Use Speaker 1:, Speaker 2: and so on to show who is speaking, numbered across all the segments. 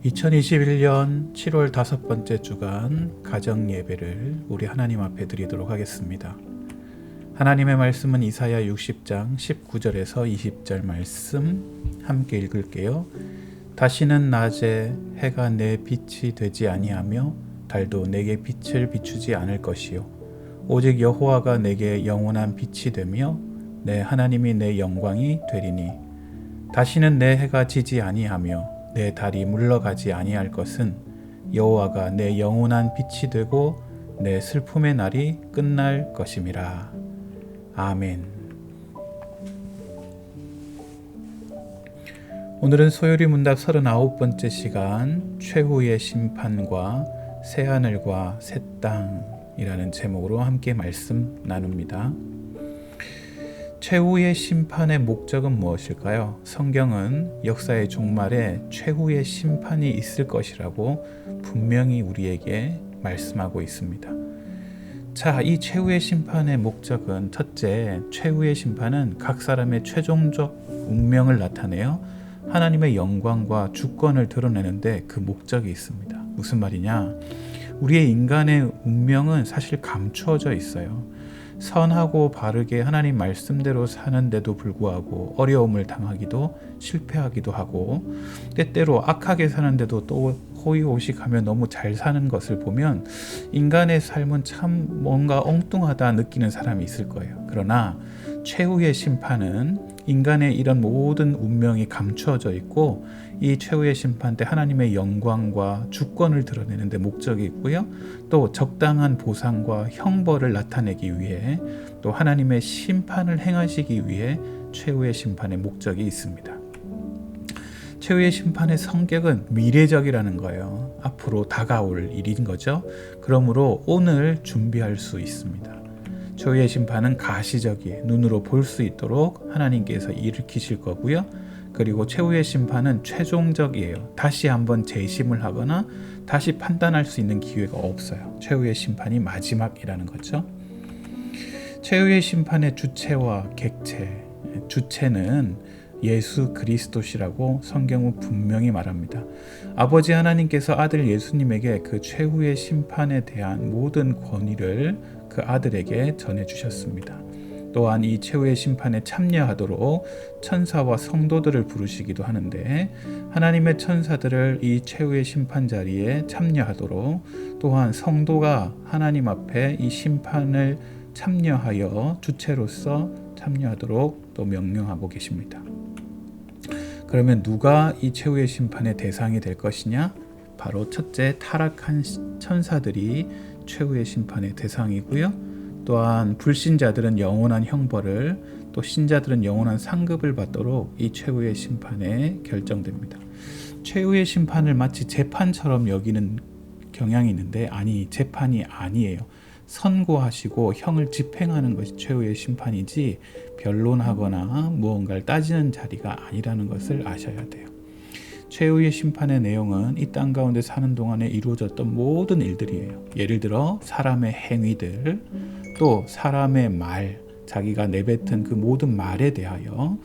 Speaker 1: 2021년 7월 다섯 번째 주간 가정 예배를 우리 하나님 앞에 드리도록 하겠습니다. 하나님의 말씀은 이사야 60장 19절에서 20절 말씀 함께 읽을게요. 다시는 낮에 해가 내 빛이 되지 아니하며 달도 내게 빛을 비추지 않을 것이요 오직 여호와가 내게 영원한 빛이 되며 내 하나님이 내 영광이 되리니 다시는 내 해가 지지 아니하며 내 달이 물러가지 아니할 것은 여호와가 내 영원한 빛이 되고 내 슬픔의 날이 끝날 것임이라. 아멘. 오늘은 소요리 문답 39번째 시간 최후의 심판과 새하늘과 새 땅이라는 제목으로 함께 말씀 나눕니다. 최후의 심판의 목적은 무엇일까요? 성경은 역사의 종말에 최후의 심판이 있을 것이라고 분명히 우리에게 말씀하고 있습니다. 자, 이 최후의 심판의 목적은 첫째, 최후의 심판은 각 사람의 최종적 운명을 나타내어 하나님의 영광과 주권을 드러내는데 그 목적이 있습니다. 무슨 말이냐? 우리의 인간의 운명은 사실 감추어져 있어요. 선하고 바르게 하나님 말씀대로 사는데도 불구하고 어려움을 당하기도 실패하기도 하고 때때로 악하게 사는데도 또 호의호식하며 너무 잘 사는 것을 보면 인간의 삶은 참 뭔가 엉뚱하다 느끼는 사람이 있을 거예요. 그러나 최후의 심판은 인간의 이런 모든 운명이 감추어져 있고 이 최후의 심판 때 하나님의 영광과 주권을 드러내는 데 목적이 있고요. 또 적당한 보상과 형벌을 나타내기 위해 또 하나님의 심판을 행하시기 위해 최후의 심판의 목적이 있습니다. 최후의 심판의 성격은 미래적이라는 거예요. 앞으로 다가올 일인 거죠. 그러므로 오늘 준비할 수 있습니다. 최후의 심판은 가시적이에요. 눈으로 볼 수 있도록 하나님께서 일으키실 거고요. 그리고 최후의 심판은 최종적이에요. 다시 한번 재심을 하거나 다시 판단할 수 있는 기회가 없어요. 최후의 심판이 마지막이라는 거죠. 최후의 심판의 주체와 객체, 주체는 예수 그리스도시라고 성경은 분명히 말합니다. 아버지 하나님께서 아들 예수님에게 그 최후의 심판에 대한 모든 권위를 그 아들에게 전해주셨습니다. 또한 이 최후의 심판에 참여하도록 천사와 성도들을 부르시기도 하는데 하나님의 천사들을 이 최후의 심판 자리에 참여하도록 또한 성도가 하나님 앞에 이 심판을 참여하여 주체로서 참여하도록 또 명령하고 계십니다. 그러면 누가 이 최후의 심판의 대상이 될 것이냐? 바로 첫째, 타락한 천사들이 최후의 심판의 대상이고요. 또한 불신자들은 영원한 형벌을, 또 신자들은 영원한 상급을 받도록 이 최후의 심판에 결정됩니다. 최후의 심판을 마치 재판처럼 여기는 경향이 있는데 아니, 재판이 아니에요. 선고하시고 형을 집행하는 것이 최후의 심판이지 변론하거나 무언가를 따지는 자리가 아니라는 것을 아셔야 돼요. 최후의 심판의 내용은 이 땅 가운데 사는 동안에 이루어졌던 모든 일들이에요. 예를 들어 사람의 행위들, 또 사람의 말, 자기가 내뱉은 그 모든 말에 대하여,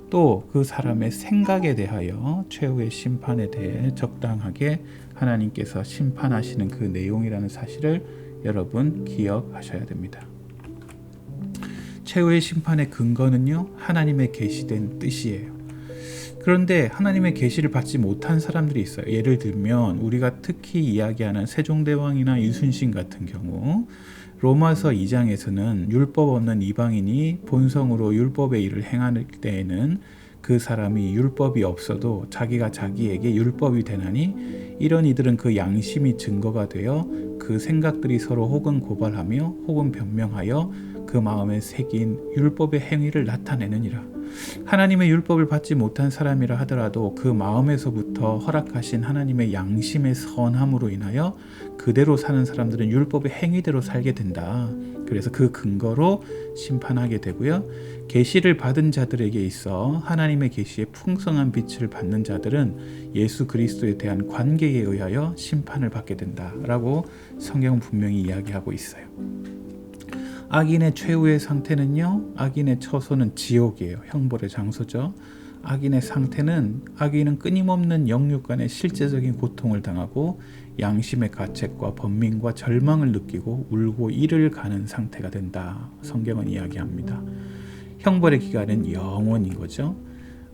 Speaker 1: 또 그 사람의 생각에 대하여 최후의 심판에 대해 적당하게 하나님께서 심판하시는 그 내용이라는 사실을 여러분 기억하셔야 됩니다. 최후의 심판의 근거는요, 하나님의 계시된 뜻이에요. 그런데 하나님의 계시를 받지 못한 사람들이 있어요. 예를 들면 우리가 특히 이야기하는 세종대왕이나 유순신 같은 경우 로마서 2장에서는 율법 없는 이방인이 본성으로 율법의 일을 행할 때에는 그 사람이 율법이 없어도 자기가 자기에게 율법이 되나니 이런 이들은 그 양심이 증거가 되어 그 생각들이 서로 혹은 고발하며 혹은 변명하여 그 마음에 새긴 율법의 행위를 나타내느니라. 하나님의 율법을 받지 못한 사람이라 하더라도 그 마음에서부터 허락하신 하나님의 양심의 선함으로 인하여 그대로 사는 사람들은 율법의 행위대로 살게 된다. 그래서 그 근거로 심판하게 되고요. 계시를 받은 자들에게 있어 하나님의 계시의 풍성한 빛을 받는 자들은 예수 그리스도에 대한 관계에 의하여 심판을 받게 된다라고 성경은 분명히 이야기하고 있어요. 악인의 최후의 상태는요, 악인의 처소는 지옥이에요. 형벌의 장소죠. 악인의 상태는 악인은 끊임없는 영육 간의 실제적인 고통을 당하고 양심의 가책과 번민과 절망을 느끼고 울고 이를 가는 상태가 된다. 성경은 이야기합니다. 형벌의 기간은 영원인 거죠.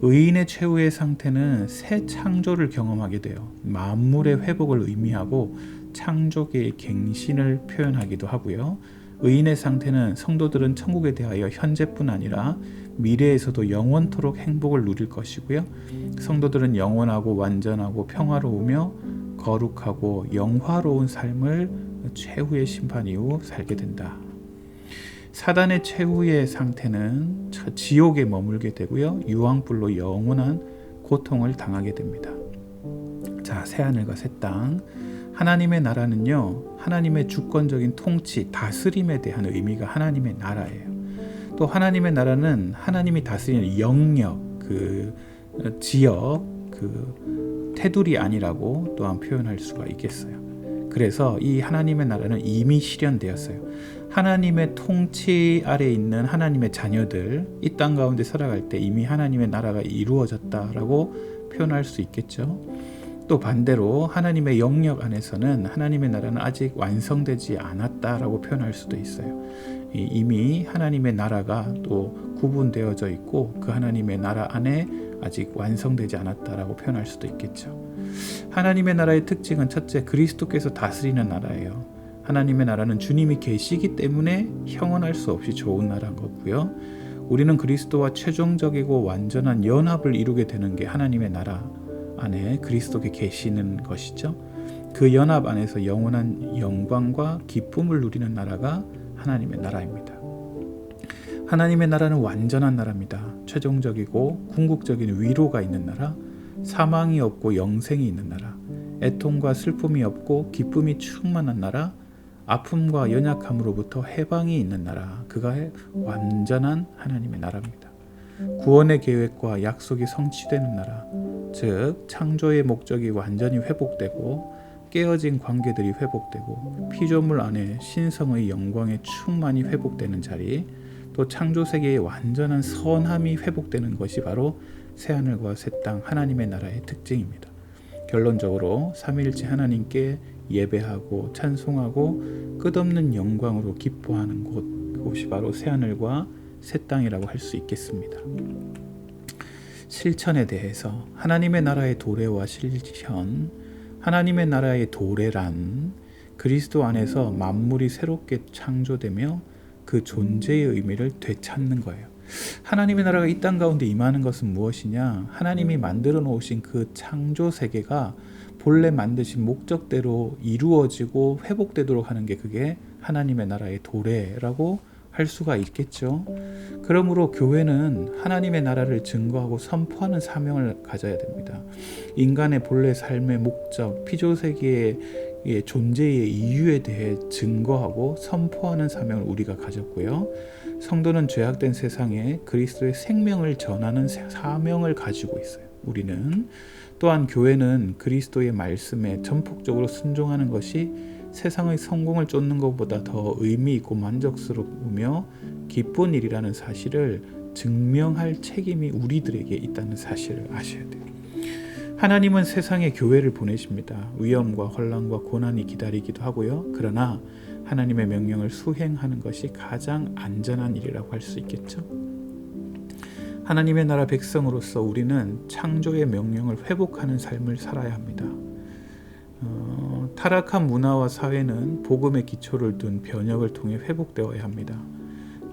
Speaker 1: 의인의 최후의 상태는 새 창조를 경험하게 돼요. 만물의 회복을 의미하고 창조계의 갱신을 표현하기도 하고요. 의인의 상태는 성도들은 천국에 대하여 현재뿐 아니라 미래에서도 영원토록 행복을 누릴 것이고요. 성도들은 영원하고 완전하고 평화로우며 거룩하고 영화로운 삶을 최후의 심판 이후 살게 된다. 사단의 최후의 상태는 지옥에 머물게 되고요. 유황불로 영원한 고통을 당하게 됩니다. 자, 새하늘과 새 땅. 하나님의 나라는요, 하나님의 주권적인 통치, 다스림에 대한 의미가 하나님의 나라예요. 또 하나님의 나라는 하나님이 다스리는 영역, 지역, 테두리 아니라고 또한 표현할 수가 있겠어요. 그래서 이 하나님의 나라는 이미 실현되었어요. 하나님의 통치 아래 있는 하나님의 자녀들, 이 땅 가운데 살아갈 때 이미 하나님의 나라가 이루어졌다라고 표현할 수 있겠죠. 또 반대로 하나님의 영역 안에서는 하나님의 나라는 아직 완성되지 않았다라고 표현할 수도 있어요. 이미 하나님의 나라가 또 구분되어져 있고 그 하나님의 나라 안에 아직 완성되지 않았다라고 표현할 수도 있겠죠. 하나님의 나라의 특징은 첫째, 그리스도께서 다스리는 나라예요. 하나님의 나라는 주님이 계시기 때문에 형언할 수 없이 좋은 나라인 거고요. 우리는 그리스도와 최종적이고 완전한 연합을 이루게 되는 게 하나님의 나라 안에 그리스도께 계시는 것이죠. 그 연합 안에서 영원한 영광과 기쁨을 누리는 나라가 하나님의 나라입니다. 하나님의 나라는 완전한 나라입니다. 최종적이고 궁극적인 위로가 있는 나라, 사망이 없고 영생이 있는 나라, 애통과 슬픔이 없고 기쁨이 충만한 나라, 아픔과 연약함으로부터 해방이 있는 나라, 그가 완전한 하나님의 나라입니다. 구원의 계획과 약속이 성취되는 나라, 즉 창조의 목적이 완전히 회복되고 깨어진 관계들이 회복되고 피조물 안에 신성의 영광에 충만히 회복되는 자리, 또 창조 세계의 완전한 선함이 회복되는 것이 바로 새하늘과 새 땅 하나님의 나라의 특징입니다. 결론적으로 삼위일체 하나님께 예배하고 찬송하고 끝없는 영광으로 기뻐하는 곳이 바로 새하늘과 새 땅이라고 할 수 있겠습니다. 실천에 대해서 하나님의 나라의 도래와 실현, 하나님의 나라의 도래란 그리스도 안에서 만물이 새롭게 창조되며 그 존재의 의미를 되찾는 거예요. 하나님의 나라가 이 땅 가운데 임하는 것은 무엇이냐? 하나님이 만들어 놓으신 그 창조 세계가 본래 만드신 목적대로 이루어지고 회복되도록 하는 게 그게 하나님의 나라의 도래라고 할 수가 있겠죠. 그러므로 교회는 하나님의 나라를 증거하고 선포하는 사명을 가져야 됩니다. 인간의 본래 삶의 목적, 피조세계의 존재의 이유에 대해 증거하고 선포하는 사명을 우리가 가졌고요. 성도는 죄악된 세상에 그리스도의 생명을 전하는 사명을 가지고 있어요. 우리는 또한 교회는 그리스도의 말씀에 전폭적으로 순종하는 것이 세상의 성공을 쫓는 것보다 더 의미 있고 만족스러우며 기쁜 일이라는 사실을 증명할 책임이 우리들에게 있다는 사실을 아셔야 돼요. 하나님은 세상에 교회를 보내십니다. 위험과 혼란과 고난이 기다리기도 하고요. 그러나 하나님의 명령을 수행하는 것이 가장 안전한 일이라고 할 수 있겠죠. 하나님의 나라 백성으로서 우리는 창조의 명령을 회복하는 삶을 살아야 합니다. 타락한 문화와 사회는 복음의 기초를 둔 변혁을 통해 회복되어야 합니다.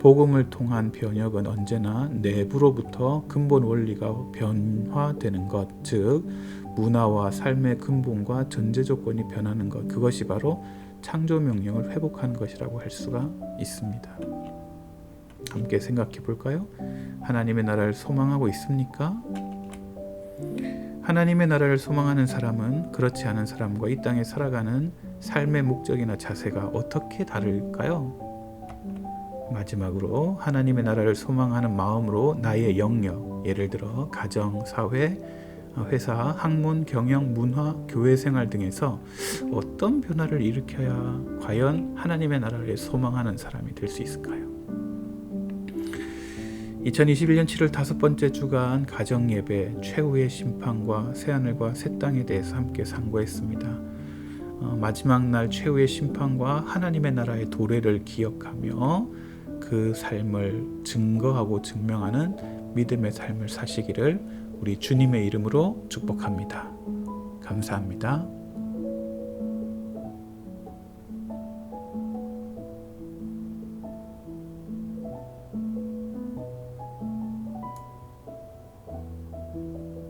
Speaker 1: 복음을 통한 변혁은 언제나 내부로부터 근본 원리가 변화되는 것, 즉 문화와 삶의 근본과 전제 조건이 변하는 것, 그것이 바로 창조 명령을 회복하는 것이라고 할 수가 있습니다. 함께 생각해 볼까요? 하나님의 나라를 소망하고 있습니까? 하나님의 나라를 소망하는 사람은 그렇지 않은 사람과 이 땅에 살아가는 삶의 목적이나 자세가 어떻게 다를까요? 마지막으로 하나님의 나라를 소망하는 마음으로 나의 영역, 예를 들어 가정, 사회, 회사, 학문, 경영, 문화, 교회 생활 등에서 어떤 변화를 일으켜야 과연 하나님의 나라를 소망하는 사람이 될 수 있을까요? 2021년 7월 5번째 주간 가정예배 최후의 심판과 새하늘과 새 땅에 대해서 함께 상고했습니다. 마지막 날 최후의 심판과 하나님의 나라의 도래를 기억하며 그 삶을 증거하고 증명하는 믿음의 삶을 사시기를 우리 주님의 이름으로 축복합니다. 감사합니다.